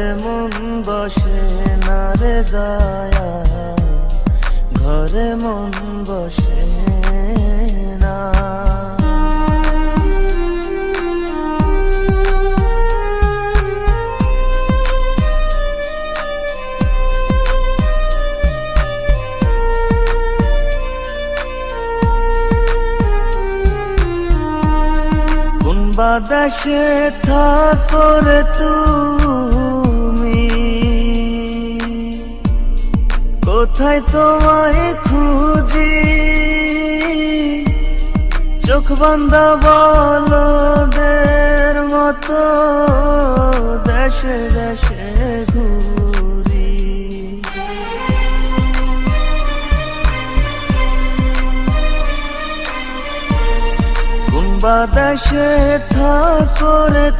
ঘরে মন বসে না রে দয়া, ঘরে মন বসে না। কোন বাদেশে থাকো রে তুমি, কোথায় তোমায় খুঁজি, চোখ বান্ধা বলদের মতো দেশে দেশে ঘুরি। কোন বাদেশে থাকো রে